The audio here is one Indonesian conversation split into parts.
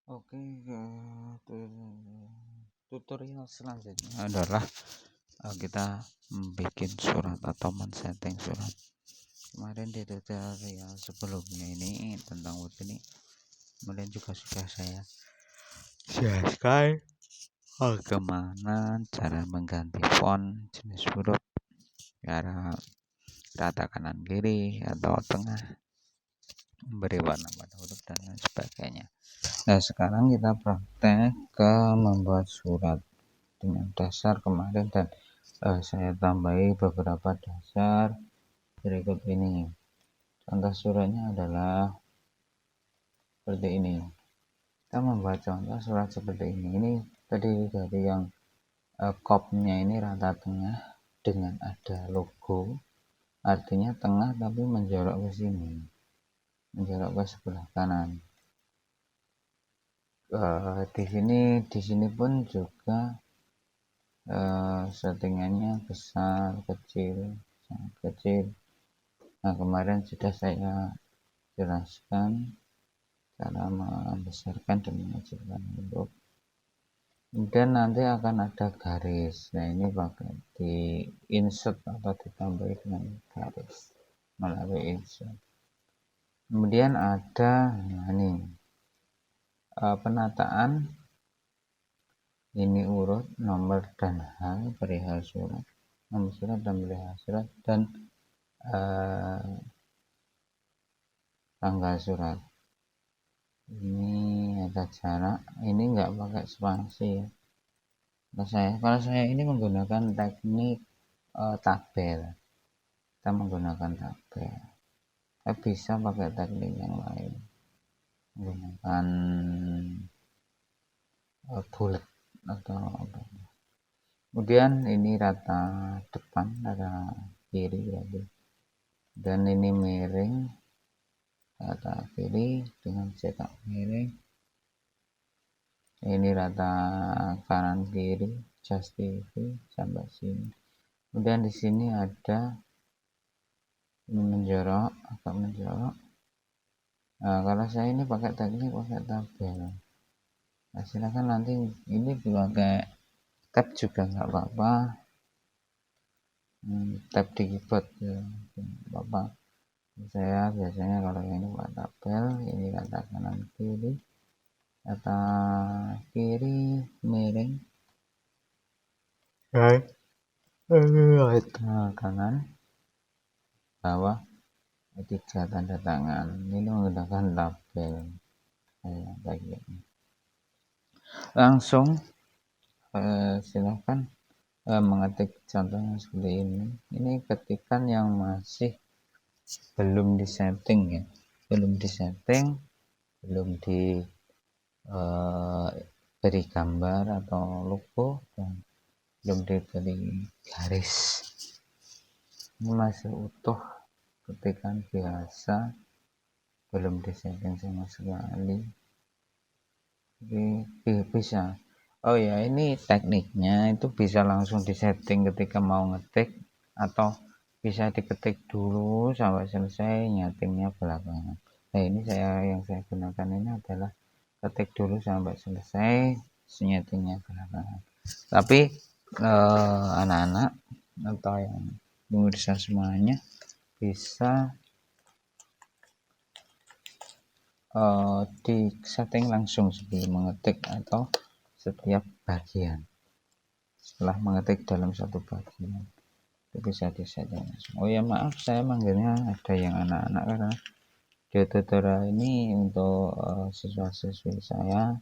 Oke, tutorial selanjutnya adalah kita bikin surat atau men-setting surat. Kemarin di tutorial sebelumnya ini tentang web ini, kemudian juga sudah saya jelaskan bagaimana cara mengganti font, jenis huruf, cara rata kanan kiri atau tengah, memberi warna pada huruf dan lain sebagainya. Nah, sekarang kita praktek ke membuat surat dengan dasar kemarin, dan saya tambahi beberapa dasar berikut ini. Contoh suratnya adalah seperti ini. Kita membuat contoh surat seperti ini. Ini terdiri dari yang kopnya ini rata tengah dengan ada logo, artinya tengah tapi menjorok ke sini, menjorok ke sebelah kanan. Di sini pun juga settingannya besar, kecil, sangat kecil. Nah, kemarin sudah saya jelaskan cara membesarkan dan mengecilkan huruf. Kemudian nanti akan ada garis. Nah, ini pakai di insert atau ditambahi dengan garis melalui insert. Kemudian ada ini penataan, ini urut nomor dan hal perihal surat, nomor surat dan perihal surat, dan tanggal surat. Ini ada jarak, ini enggak pakai spasi ya. Kalau saya ini menggunakan teknik tabel. Kita menggunakan tabel. Kita bisa pakai teknik yang lain, menggunakan bullet atau apa. Kemudian ini rata depan, rata kiri berarti. Dan ini miring, rata kiri dengan cetak miring. Ini rata kanan kiri, just TV sampai sini. Kemudian di sini ada ini menjorok, agak menjorok. Nah, kalau saya ini pakai teknik pakai tabel. Nah, silakan nanti ini pakai tab juga nggak apa-apa. Tab di keyboard ya, apa. Saya biasanya kalau ini pakai tabel, ini kata kanan kiri, kata kiri miring, kata kanan bawah, tiga tanda tangan. Ini menggunakan tabel. Langsung silakan mengetik contohnya seperti ini. Ini ketikan yang masih belum disetting ya, belum disetting, belum diberi gambar atau logo, dan belum diberi garis. Ini masih utuh, ketikan biasa, belum disetting sama sekali. Jadi bisa. Oh ya, ini tekniknya itu bisa langsung disetting ketika mau ngetik, atau bisa diketik dulu sampai selesai, nyetingnya belakangan. Nah, ini yang saya gunakan ini adalah ketik dulu sampai selesai, nyetingnya belakangan. Tapi anak-anak atau yang pemirsa semuanya bisa di setting langsung sebelum mengetik atau setiap bagian. Setelah mengetik dalam satu bagian itu bisa disetting langsung. Oh ya, maaf saya manggilnya ada yang anak-anak karena di tutorial ini untuk siswa-siswi saya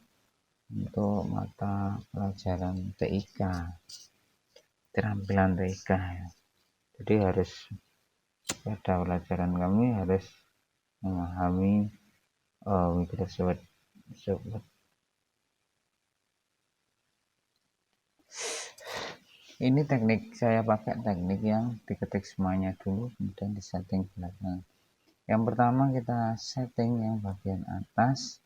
untuk mata pelajaran TIK, terampilan TIK ya. Jadi harus pada pelajaran kami harus memahami Microsoft Word. Ini teknik, saya pakai teknik yang diketik semuanya dulu kemudian disetting belakang. Yang pertama kita setting yang bagian atas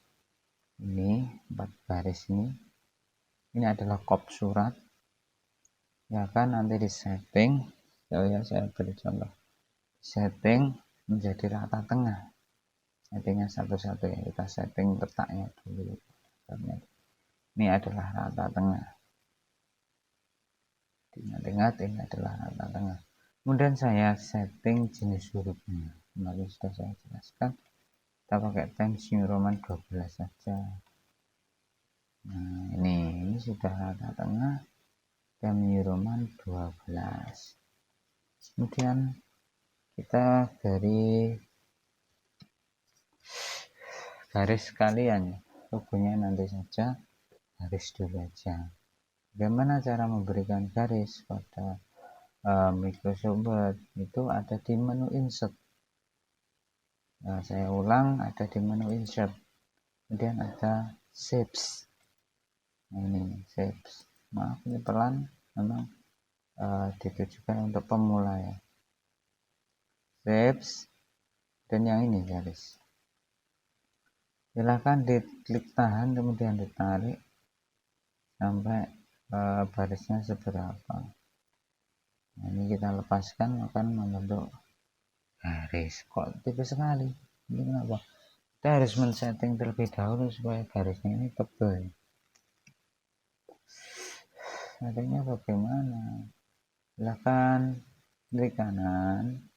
ini, 4 baris ini adalah kop surat ya kan. Nanti disetting, ya saya beri contoh, setting menjadi rata tengah, settingnya satu-satu ya, kita setting letaknya dulu. Ini adalah rata tengah. Ingat-ingat ini adalah rata tengah. Kemudian saya setting jenis hurufnya. Kemarin sudah saya jelaskan. Kita pakai Times New Roman 12 saja. Nah, ini sudah rata tengah. Times New Roman 12. Kemudian kita dari garis sekalian, logonya nanti saja garis dulu aja. Bagaimana cara memberikan garis pada Microsoft Word? Itu ada di menu insert. Nah, saya ulang, ada di menu insert. Kemudian ada shapes. Nah, ini shapes. Maaf ini pelan, memang ditujukan untuk pemula ya. Shapes dan yang ini garis. Silahkan diklik tahan kemudian ditarik sampai barisnya seberapa. Nah, ini kita lepaskan akan membentuk garis. Kok tipis sekali? Ini kenapa? Kita harus men-setting terlebih dahulu supaya garisnya ini tebal. Settingnya bagaimana? Silahkan klik kanan,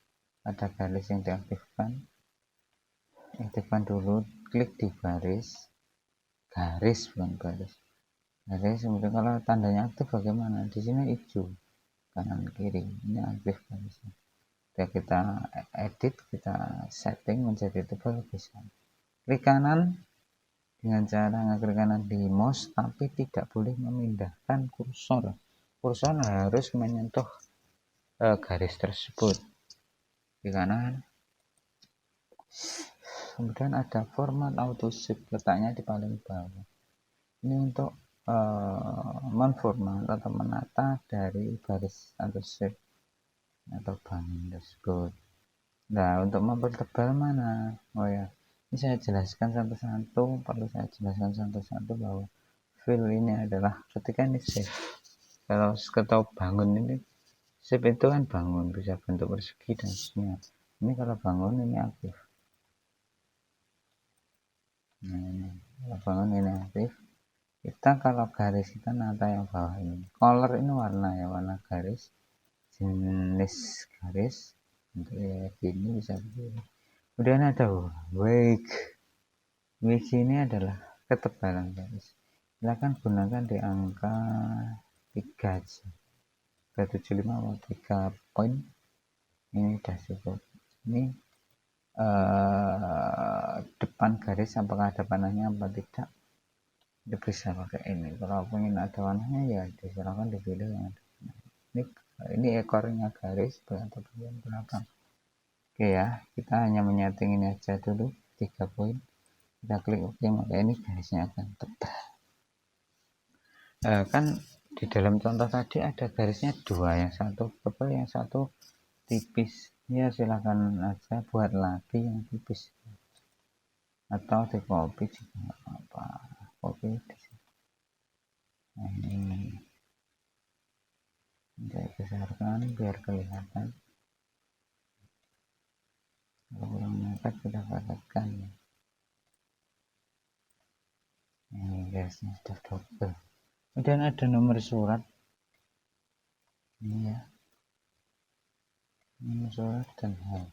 ada garis yang diaktifkan. Aktifkan dulu, klik di garis bukan garis. Kemudian kalau tandanya aktif bagaimana? Di sini hijau, kanan kiri, ini aktif garisnya. Jika kita edit, kita setting menjadi tebal bisa. Klik kanan dengan cara ngeklik kanan di mouse, tapi tidak boleh memindahkan kursor. Kursor harus menyentuh garis tersebut. Klik kanan. Kemudian ada format auto shape, letaknya di paling bawah. Ini untuk menformat atau menata dari garis atau shape atau bangun tersebut. Nah, untuk mempertebal mana? Oh ya, ini saya jelaskan satu-satu, perlu saya jelaskan satu-satu bahwa fill ini adalah ketika ini shape. Kalau bangun ini shape itu kan bangun, bisa bentuk persegi dan sebagainya. Ini kalau bangun ini aktif. Nah, ini kalau bangun ini aktif. Kita kalau garis kita nata yang bawah ini. Color ini warna ya, warna garis. Jenis garis untuk ini bisa begini. Kemudian ada weight ini adalah ketebalan garis. Silakan gunakan di angka 3 aja, 375 atau 3 poin. Ini sudah cukup. Ini depan garis apakah ada panahnya apa tidak, itu bisa pakai ini. Kalau ingin ada warnanya ya silakan dipilih yang ada. Ini ekornya garis atau bagian belakang. Oke ya, kita hanya menyeting ini aja dulu 3 poin. Kita klik OK, maka ini garisnya akan tebal. Kan di dalam contoh tadi ada garisnya 2, yang satu tebal, yang satu tipis. Ya silahkan aja buat lagi yang tipis atau di copy juga nggak apa-apa. Copy di sini. Nah, ini saya besarkan biar kelihatan. Kalau kurang mepet kita padatkan. Ini garisnya sudah double. Kemudian ada nomor surat. Ini ya, nomor surat dan hal.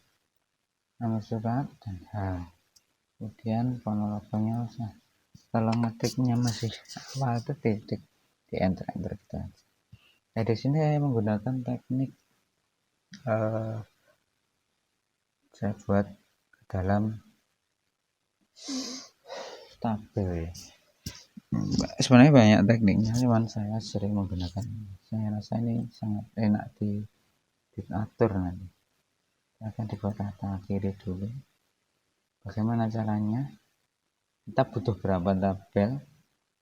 Nomor surat dan hal. Kemudian fonologinya usah. Kalau ngetiknya masih awal itu titik, di enter kita aja. Nah, di sini saya menggunakan teknik saya buat ke dalam tabel ya. Sebenarnya banyak tekniknya, cuman saya sering menggunakan ini. Saya rasa ini sangat enak diatur nanti. Akan dibuat rata kiri dulu. Bagaimana caranya? Kita butuh berapa tabel?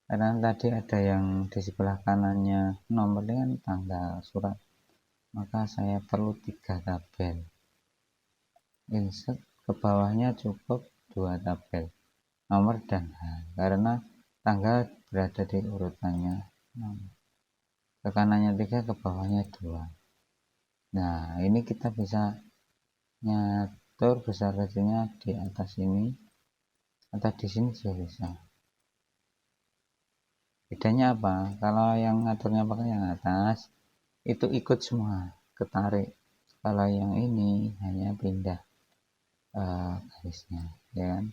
Karena tadi ada yang di sebelah kanannya nomor dengan tanggal surat, maka saya perlu 3 tabel. Insert ke bawahnya cukup 2 tabel, nomor dan hal, karena tanggal berada di urutannya ke kanannya 3, ke bawahnya 2. Nah, ini kita bisa nyatur besar kecilnya di atas ini atau di sini juga bisa. Bedanya apa? Kalau yang ngaturnya pakai yang atas itu ikut semua, ketarik. Kalau yang ini hanya pindah garisnya, ya kan?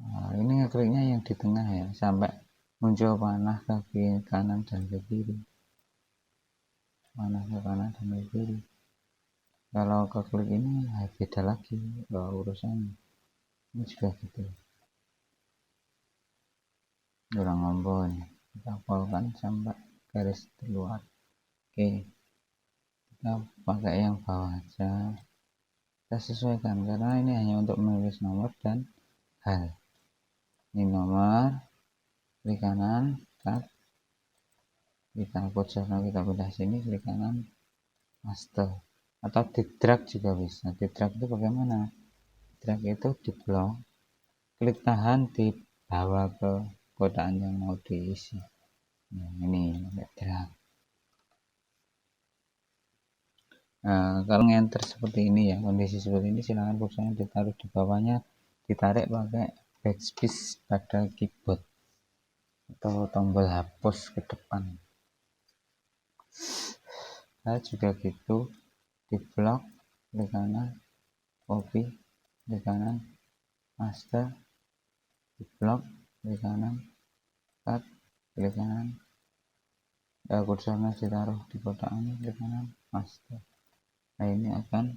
Nah, ini ngekliknya yang di tengah ya, sampai muncul panah kaki kanan dan ke kiri. Panah ke kanan dan ke kiri. Kalau ke klik ini beda lagi urusannya. Ini juga gitu. Kurang ngompol nih. Kita polkan sampai garis keluar. Oke, kita pakai yang bawah aja. Kita sesuaikan karena ini hanya untuk menulis nomor dan hal. Ini nomor, klik kanan, cut. Kita kursor, kita pindah sini, klik kanan, master. Atau di drag juga bisa. Di drag itu bagaimana? Drag itu di blok, klik tahan di bawah ke kotaan yang mau diisi. Nah, ini drag. Nah, kalau enter seperti ini ya, kondisi seperti ini silakan kursornya ditaruh di bawahnya, ditarik pakai backspace pada keyboard atau tombol hapus ke depan. Nah, juga gitu, di blok, klik kanan, copy, klik kanan, master, di blok, klik kanan, cut, klik kanan, kursornya ditaruh di kotaan, klik kanan, master. Nah, ini akan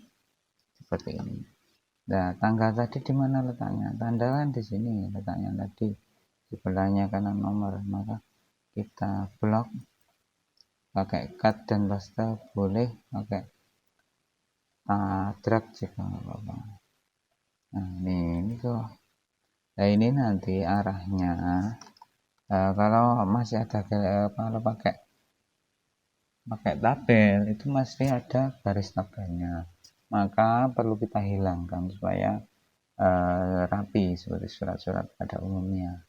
seperti ini. Nah, tanggal tadi di mana letaknya? Tanda kan di sini letaknya tadi, sebelahnya kanan nomor. Maka kita blok pakai cut dan paste, boleh pakai drag juga nggak apa-apa. Nah, ini kok. Nah, ini nanti arahnya kalau masih ada kalau pakai tabel itu masih ada garis tabelnya, maka perlu kita hilangkan supaya rapi seperti surat-surat pada umumnya.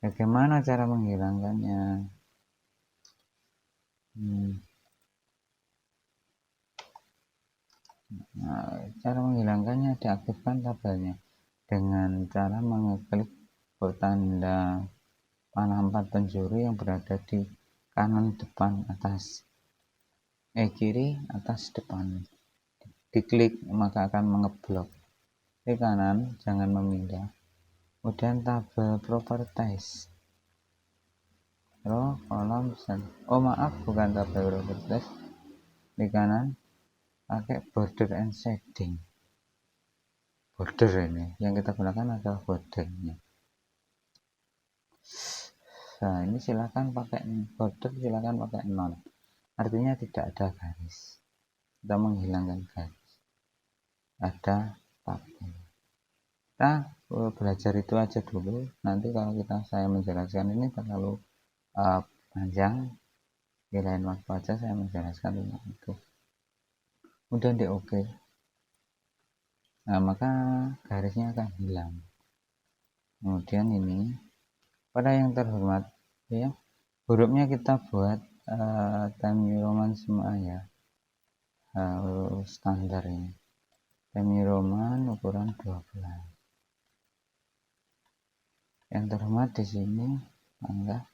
Bagaimana cara menghilangkannya? Nah, cara menghilangkannya diaktifkan tabelnya dengan cara mengeklik tanda panah 4 penjuru yang berada di kanan depan atas, kiri atas depan. Diklik maka akan mengeblok. Klik kanan, jangan memindah. Kemudian tabel properties. Kolom oh maaf, bukan tabel properties. Klik kanan, pakai border and shading. Border ini yang kita gunakan adalah bordernya. Nah, ini silakan pakai border, silakan pakai non, artinya tidak ada garis. Kita menghilangkan garis, ada tabel. Kita belajar itu aja dulu. Nanti kalau saya menjelaskan ini terlalu panjang, di lain waktu aja saya menjelaskan tentang itu. Kemudian di OK. Nah, maka garisnya akan hilang. Kemudian ini pada yang terhormat ya, hurufnya kita buat Times New Roman semua ya, standar ini Times New Roman ukuran 12. Yang terhormat di sini tangga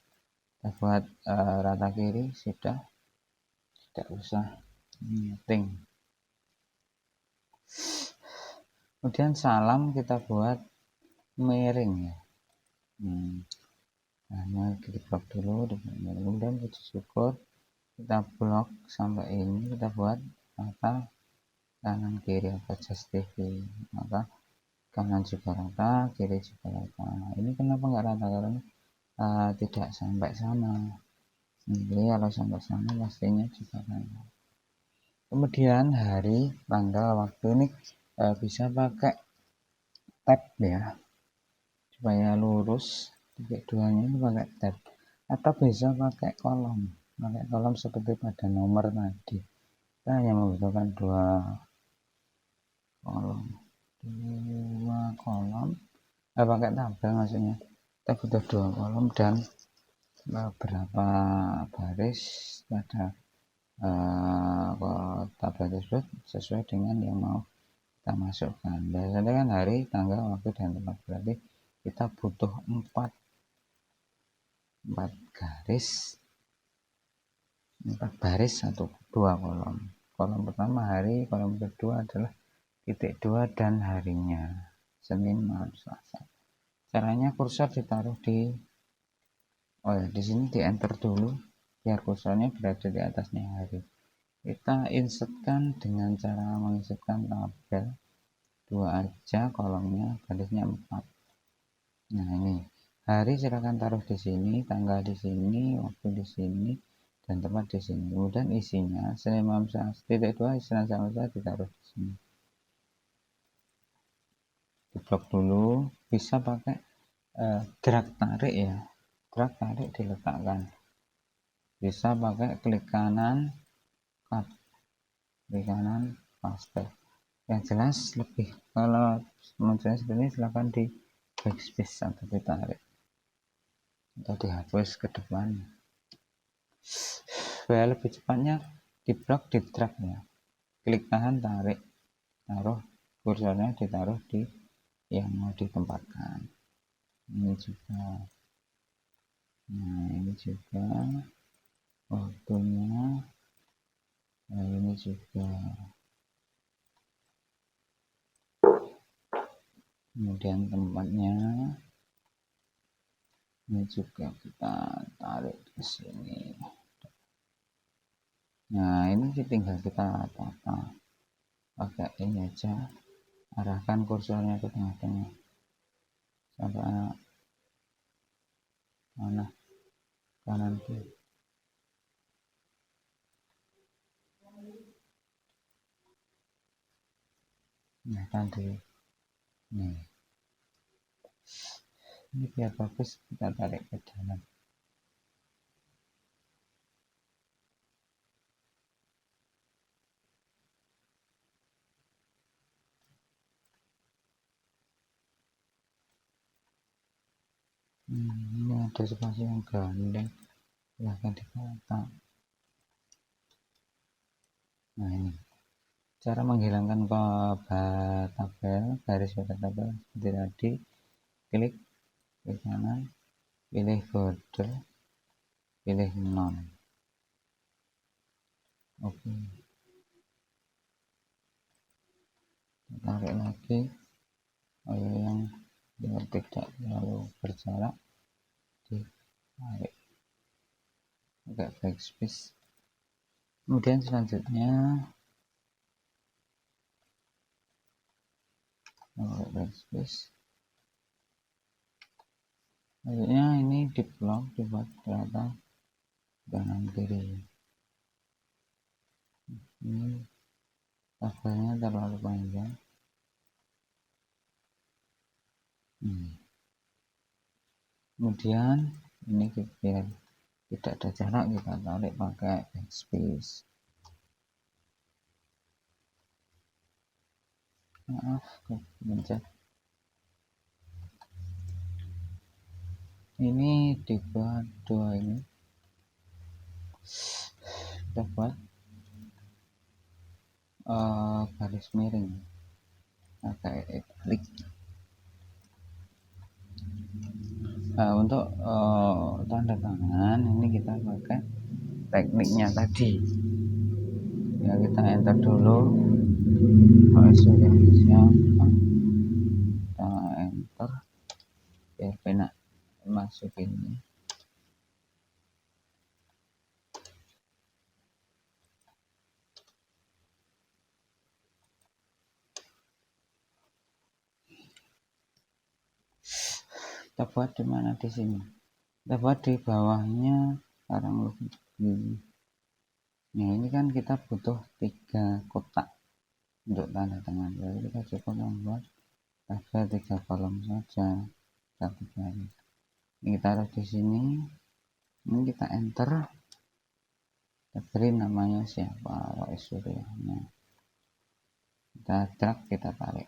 kita buat rata kiri, sudah, tidak usah nyeting. Kemudian salam kita buat miring ya. Hanya kita blok dulu, kemudian puji syukur kita blok sampai ini, kita buat rata kanan kiri atau just TV. Maka kanan juga rata, kiri juga rata. Ini kenapa enggak rata? Karena tidak sampai sana. Jadi kalau sampai sana pastinya juga rata. Kemudian hari, tanggal, waktu ini bisa pakai tab ya, supaya lurus. Titik duanya ini pakai tab, atau bisa pakai kolom seperti pada nomor tadi. Kita hanya membutuhkan dua kolom, pakai tabel maksudnya. Kita butuh 2 kolom dan beberapa baris pada tabel tersebut sesuai dengan yang mau kita masukkan. Biasanya kan hari, tanggal, waktu, dan tempat, berarti kita butuh 4 garis, 4 baris atau 2 kolom. Kolom pertama hari, kolom kedua adalah titik 2 dan harinya, Senin, malam, Selasa. Caranya kursor ditaruh di di sini di enter dulu biar kursornya berada di atasnya hari. Kita insertkan dengan cara menginsertkan tabel 2 aja, kolomnya barisnya 4. Nah, ini hari silakan taruh di sini, tanggal di sini, waktu di sini, dan tempat di sini. Kemudian isinya Senin, malam, Selasa, titik 2 Senin, Selasa ditaruh di sini. Diblok dulu, bisa pakai drag tarik ya, drag tarik diletakkan, bisa pakai klik kanan cut, klik kanan paste. Yang jelas lebih, kalau menurut seperti ini silahkan di backspace atau ditarik atau dihapus ke depan supaya lebih cepatnya. Di blok, di drag ya, klik tahan, tarik, taruh kursornya, ditaruh di yang mau ditempatkan. Ini juga, nah ini juga waktunya, nah ini juga, kemudian tempatnya ini juga kita tarik ke sini. Nah, ini tinggal kita tata pakai ini aja, arahkan kursornya ke tengah-tengah sampai mana, kanan kiri. Nah, tadi nih, ini biar bagus kita tarik ke dalam. Ini ada spasi yang gandeng, silahkan ditata. Nah, ini cara menghilangkan tabel, garis pada tabel seperti tadi. Klik kanan, pilih border, pilih none. Oke, tarik lagi yang biar tidak terlalu berjarak, ditarik agak backspace. Kemudian selanjutnya backspace, selanjutnya ini di blok, dibuat rata kanan kiri. Ini tabelnya terlalu panjang. Kemudian ini biar tidak ada jarak, kita tarik pakai backspace. Maaf, kepencet. Ini dibuat 2 ini, kita buat garis miring pakai klik. Nah, untuk tanda tangan ini kita pakai tekniknya tadi ya, kita enter dulu. Kalau sudah siap, kita enter biar enak masukinnya. Kita buat di mana, di sini. Kita buat di bawahnya sekarang ini. Nah, ini kan kita butuh 3 kotak untuk tanda tangan, jadi kita cukup membuat tabel 3 kolom saja, 1 garis. Ini kita taruh di sini. Ini kita enter, kita beri namanya siapa, Rois Suryanya. Kita drag, kita tarik,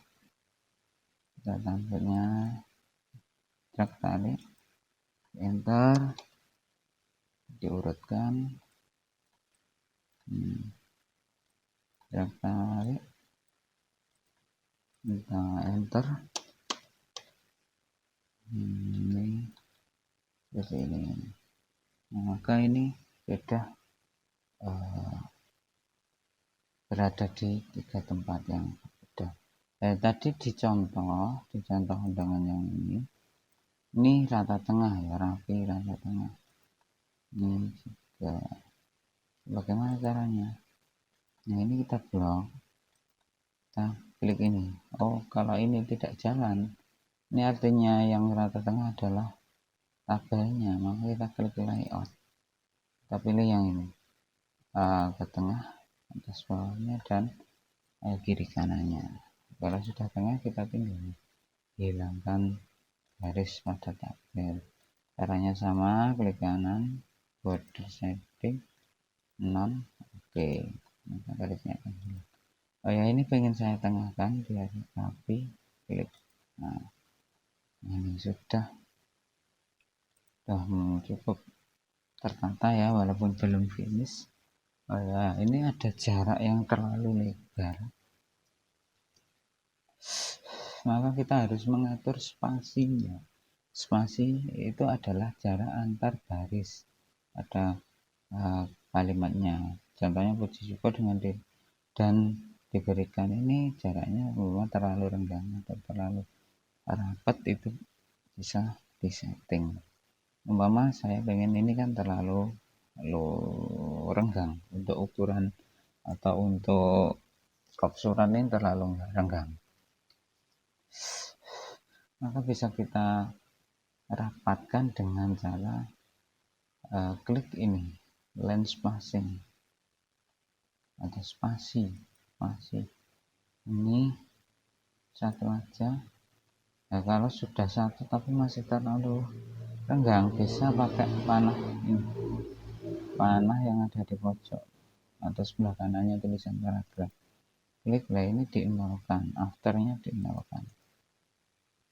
kita tampilnya drag, tarik, enter, diurutkan, drag, tarik, kita enter ini seperti ini. Nah, maka ini sudah berada di 3 tempat yang berbeda. Tadi dicontoh undangan yang ini rata tengah ya, rapi rata tengah. Ini juga bagaimana caranya? Nah, ini kita blok, kita klik ini. Oh, kalau ini tidak jalan, ini artinya yang rata tengah adalah tabelnya, maka kita klik layout, kita pilih yang ini, ke tengah, atas bawahnya, dan kiri kanannya. Kalau sudah tengah, kita tinggal hilangkan garis pada tabel. Caranya sama, klik kanan, border setting, non, oke. Maka garisnya akan hilang. Oh ya, ini pengen saya tengahkan biar rapi, klik. Nah, ini sudah cukup tertata ya, walaupun belum finish. Oh ya, ini ada jarak yang terlalu lebar, maka kita harus mengatur spasinya. Spasi itu adalah jarak antar baris pada kalimatnya. Contohnya puji syukur dengan dan diberikan ini jaraknya terlalu renggang atau terlalu rapat, itu bisa disetting. Umpama saya pengen ini kan terlalu renggang untuk ukuran atau untuk skop surat ini terlalu renggang, maka bisa kita rapatkan dengan cara klik ini line spacing atau spasi ini satu aja. Nah, kalau sudah satu tapi masih terlalu renggang, bisa pakai panah ini, panah yang ada di pojok atau sebelah kanannya tulisan paragraf, klik lah, ini dinolkan, afternya dinolkan,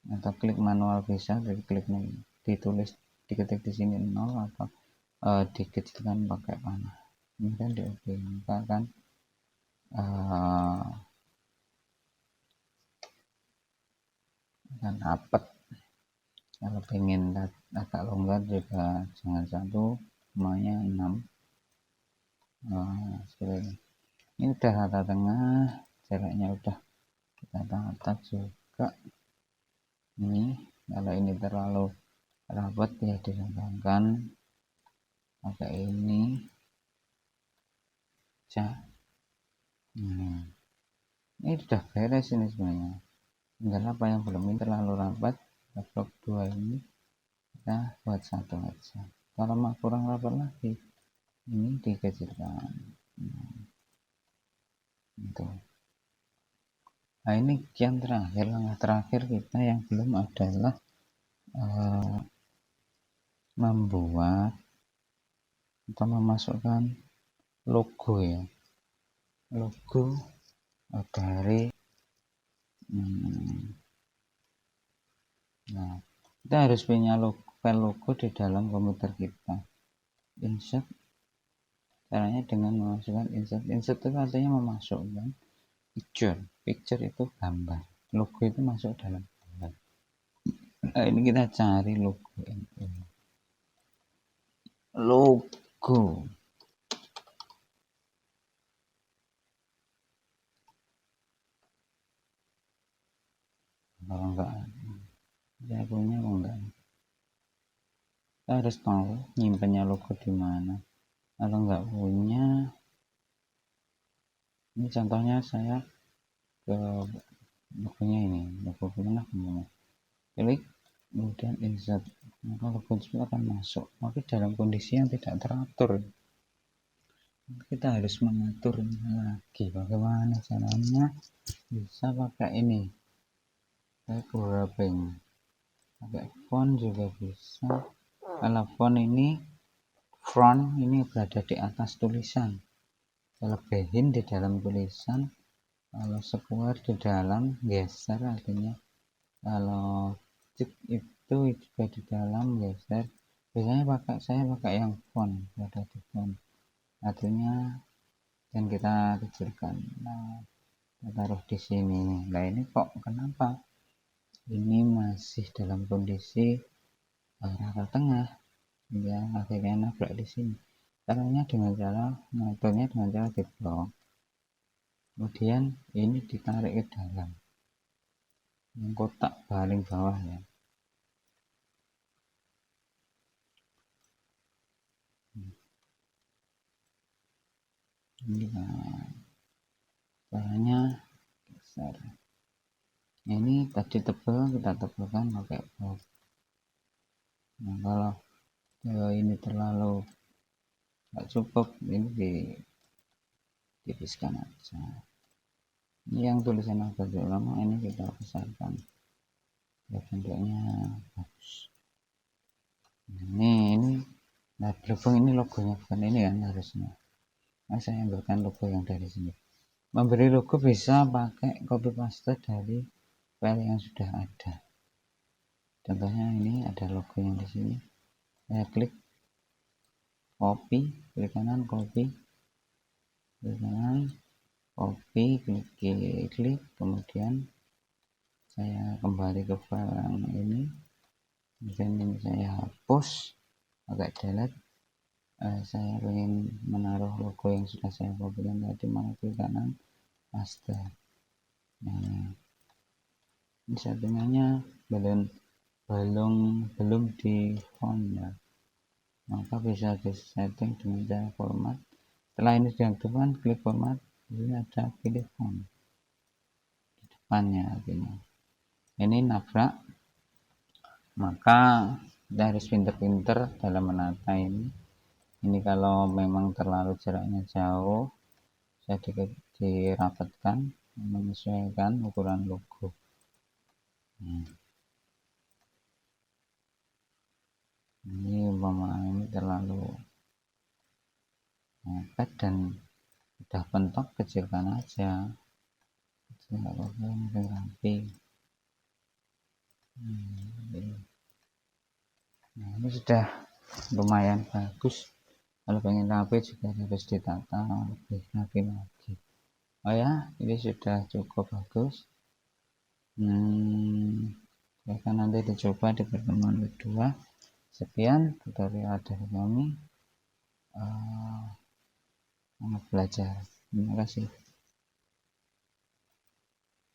atau klik manual bisa, dari klik ditulis, diketik di sini 0 atau dikecilkan pakai panah, kemudian di OK, maka akan rapat. Kalau pengen agak longgar juga jangan 1, semuanya 6. Ini udah rata tengah, jaraknya udah kita tata juga. Ini kalau ini terlalu rapat ya direngangkan pakai ini aja. Ini udah beres ini sebenarnya, tinggal apa yang belum, ini terlalu rapat, kita blok 2 ini, kita buat 1 aja. Kalau mau kurang rapat lagi, ini dikecilkan. Itu. Nah, ini yang terakhir, langkah terakhir kita yang belum adalah membuat atau memasukkan logo ya, logo dari nah, kita harus punya logo di dalam komputer kita. Insert, caranya dengan memasukkan insert itu artinya memasukkan picture itu gambar, logo itu masuk dalam gambar. Nah, ini kita cari logo ini, logo kalau enggak saya punya enggak, kita harus tahu nyimpennya logo di mana. Kalau enggak punya, ini contohnya saya ke logonya ini, logo mana punya, klik kemudian insert, maka logo itu akan masuk, tapi dalam kondisi yang tidak teratur. Kita harus mengaturnya lagi. Bagaimana caranya? Bisa pakai ini, wrapping, pakai font juga bisa. Kalau font ini front ini berada di atas tulisan, lebihin di dalam tulisan. Kalau square di dalam, geser artinya. Kalau cek itu juga di dalam, geser. Biasanya saya pakai yang font, berada di font artinya, dan kita kecilkan. Nah, kita taruh di sini. Nah ini kok kenapa ini masih dalam kondisi rata tengah, ya akhirnya nabrak di sini. Caranya dengan cara ngaturnya dengan cara diblok, kemudian ini ditarik ke dalam yang kotak paling bawah ya. Ini caranya geser. Ini tadi tebal, kita tebalkan pakai blok. Nah kalau ini terlalu nggak cukup, ini ditipiskan aja. Ini yang tulisan Nahdlatul Ulama ini kita besarkan biar bentuknya bagus. Ini nah berhubung ini logonya bukan ini kan harusnya. Nah, saya ambilkan logo yang dari sini. Memberi logo bisa pakai copy paste dari file yang sudah ada. Contohnya ini ada logo yang di sini. Saya klik copy, klik kanan copy, klik kanan copy, klik, kemudian saya kembali ke file yang ini. Kemudian ini saya hapus pakai delete. Saya ingin menaruh logo yang sudah saya kopikan tadi, maka klik kanan paste. Nah, ini settingannya belum di font ya, maka bisa di setting dengan cara format. Setelah ini diaktifkan, klik format, ini ada pilih font di depannya. Artinya ini nabrak, maka kita harus pinter-pinter dalam menata ini kalau memang terlalu jaraknya jauh, saya dirapatkan menyesuaikan ukuran logo. Ini umpama ini terlalu mepet dan udah pentok, kecilkan aja, nggak apa-apa, yang rapi. Nah ini sudah lumayan bagus. Kalau pengen rapi juga harus ditata lebih rapi lagi. Oh ya, ini sudah cukup bagus. Silahkan nanti dicoba di pertemuan kedua. Sekian tutorial dari kami. Belajar. Terima kasih.